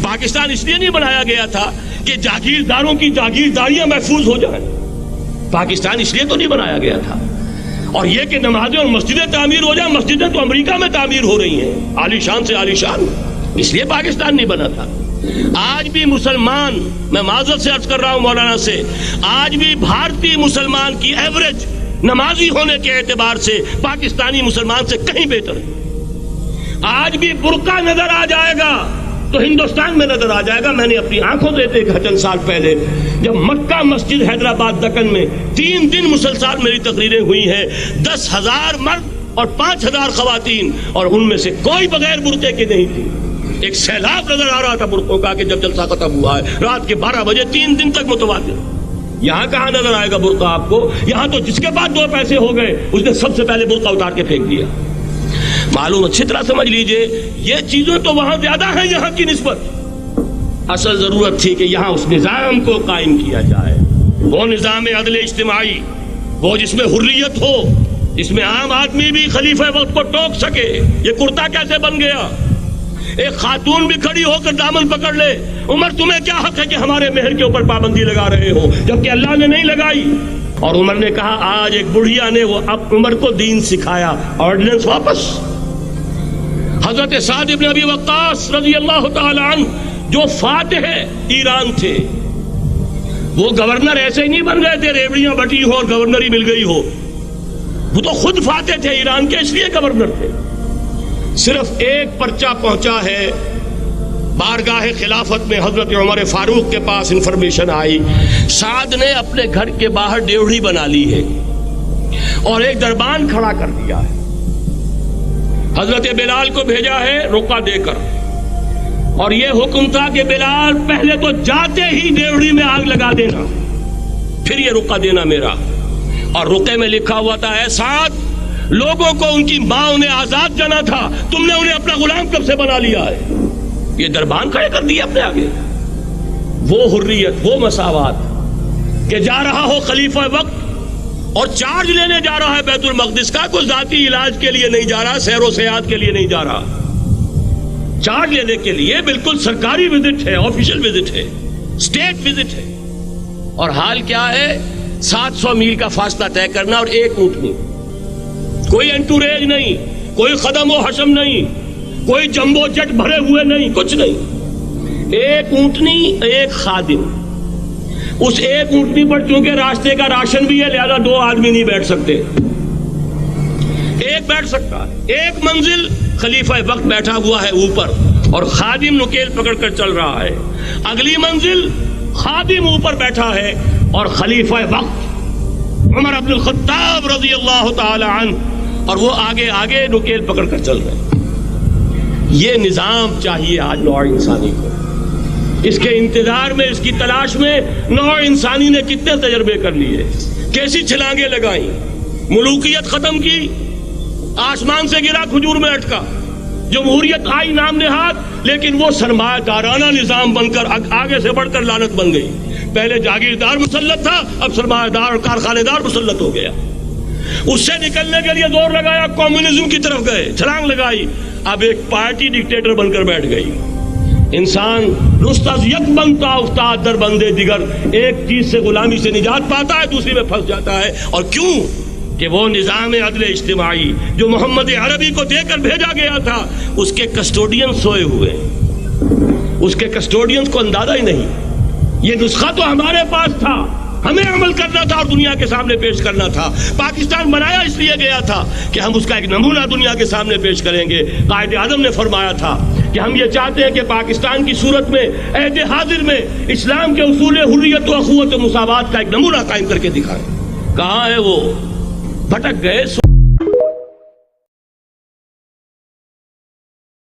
پاکستان اس لیے نہیں بنایا گیا تھا کہ جاگیرداروں کی جاگیرداریاں محفوظ ہو جائیں. پاکستان اس لیے تو نہیں بنایا گیا تھا. اور یہ کہ نمازیں اور مسجدیں تعمیر ہو جائیں، مسجدیں تو امریکہ میں تعمیر ہو رہی ہیں عالی شان سے عالی شان. اس لیے پاکستان نہیں بنا تھا. آج بھی مسلمان، میں معذرت سے عرض کر رہا ہوں مولانا سے، آج بھی بھارتی مسلمان کی ایوریج نمازی ہونے کے اعتبار سے پاکستانی مسلمان سے کہیں بہتر ہے. آج بھی برقع نظر آ جائے گا تو ہندوستان میں نظر آ جائے گا. میں نے اپنی آنکھوں سے دیکھا چند سال پہلے جب مکہ مسجد حیدرآباد دکن میں 3 دن مسلسل میری تقریریں ہوئی ہیں، 10,000 مرد اور 5,000 خواتین، اور ان میں سے کوئی بغیر برقعے کے نہیں تھی. ایک سیلاب نظر آ رہا تھا برقعوں کا کہ جب جلسہ ختم ہوا ہے رات کے 12 بجے 3 دن تک متواتر. یہاں کہاں نظر آئے گا برقع آپ کو؟ یہاں تو جس کے بعد 2 پیسے ہو گئے اس نے سب سے پہلے برقع اتار کے پھینک دیا. معلوم اچھی طرح سمجھ لیجئے یہ چیزیں تو وہاں زیادہ ہیں یہاں کی نسبت. اصل ضرورت تھی کہ یہاں اس نظام کو قائم کیا جائے، وہ نظام عدل اجتماعی، وہ جس میں حریت ہو، جس میں عام آدمی بھی خلیفہ وقت کو ٹوک سکے. یہ کرتا کیسے بن گیا؟ ایک خاتون بھی کھڑی ہو کر دامن پکڑ لے، عمر تمہیں کیا حق ہے کہ ہمارے مہر کے اوپر پابندی لگا رہے ہو، جبکہ اللہ نے نہیں لگائی. اور عمر نے کہا آج ایک بڑھیا نے وہ اب عمر کو دین سکھایا، آرڈیننس واپس. حضرت سعد بن ابی وقاص رضی اللہ تعالی عنہ جو فاتح ایران تھے، وہ گورنر ایسے ہی نہیں بن گئے تھے ریوڑیاں بٹی ہو اور گورنری مل گئی ہو. وہ تو خود فاتح تھے ایران کے، اس لیے گورنر تھے. صرف ایک پرچہ پہنچا ہے بارگاہ خلافت میں، حضرت عمر فاروق کے پاس انفارمیشن آئی سعد نے اپنے گھر کے باہر ڈیوڑی بنا لی ہے اور ایک دربان کھڑا کر دیا ہے. حضرت بلال کو بھیجا ہے رقعہ دے کر، اور یہ حکم تھا کہ بلال پہلے تو جاتے ہی ڈیوڑی میں آگ لگا دینا، پھر یہ رقعہ دینا میرا. اور رقعے میں لکھا ہوا تھا اے سعد، لوگوں کو ان کی ماں نے آزاد جانا تھا، تم نے انہیں اپنا غلام کب سے بنا لیا ہے. یہ دربان کھڑے کر دیا اپنے آگے. وہ حریت، وہ مساوات کہ جا رہا ہو خلیفہ وقت اور چارج لینے جا رہا ہے بیت المقدس کا، کوئی ذاتی علاج کے لیے نہیں جا رہا، سیر و سیاحت کے لیے نہیں جا رہا، چارج لینے کے لیے بالکل سرکاری وزٹ ہے، آفیشل وزٹ ہے، اسٹیٹ وزٹ ہے. اور حال کیا ہے؟ 700 میل کا فاصلہ طے کرنا اور ایک اونٹنی، کوئی انٹوریج نہیں، کوئی خدم و حشم نہیں، کوئی جمبو جٹ بھرے ہوئے نہیں، کچھ نہیں. ایک اونٹنی، ایک خادم. اس ایک اونٹنی پر چونکہ راستے کا راشن بھی ہے لہذا 2 آدمی نہیں بیٹھ سکتے، ایک بیٹھ سکتا ہے. ایک منزل خلیفہ وقت بیٹھا ہوا ہے اوپر اور خادم نکیل پکڑ کر چل رہا ہے. اگلی منزل خادم اوپر بیٹھا ہے اور خلیفہ وقت عمر بن الخطاب رضی اللہ تعالی عنہ اور وہ آگے آگے نکیل پکڑ کر چل رہے ہیں. یہ نظام چاہیے آج نوع انسانی کو. اس کے انتظار میں، اس کی تلاش میں نوع انسانی نے کتنے تجربے کر لیے، کیسی چھلانگیں لگائیں، ملوکیت ختم کی، آسمان سے گرا کھجور میں اٹکا، جمہوریت آئی نام نہاد، لیکن وہ سرمایہ دارانہ نظام بن کر آگے سے بڑھ کر لعنت بن گئی. پہلے جاگیردار مسلط تھا، اب سرمایہ دار اور کارخانے دار مسلط ہو گیا. اس سے نکلنے کے لیے زور لگایا، کمیونزم کی طرف گئے، چھلانگ لگائی، اب ایک پارٹی ڈکٹیٹر بن کر بیٹھ گئی. انسان رست از یک بنتا افتاد در بندے دیگر، ایک چیز سے غلامی سے نجات پاتا ہے دوسری میں پھنس جاتا ہے. اور کیوں؟ کہ وہ نظام عدل اجتماعی جو محمد عربی کو دے کر بھیجا گیا تھا، اس کے کسٹوڈین سوئے ہوئے، اس کے کسٹوڈینز کو اندازہ ہی نہیں. یہ نسخہ تو ہمارے پاس تھا، ہمیں عمل کرنا تھا اور دنیا کے سامنے پیش کرنا تھا. پاکستان بنایا اس لیے گیا تھا کہ ہم اس کا ایک نمونہ دنیا کے سامنے پیش کریں گے. قائد اعظم نے فرمایا تھا کہ ہم یہ چاہتے ہیں کہ پاکستان کی صورت میں عہد حاضر میں اسلام کے اصول حریت و اخوت و مساوات کا ایک نمونہ قائم کر کے دکھائیں. کہاں ہے وہ؟ بھٹک گئے.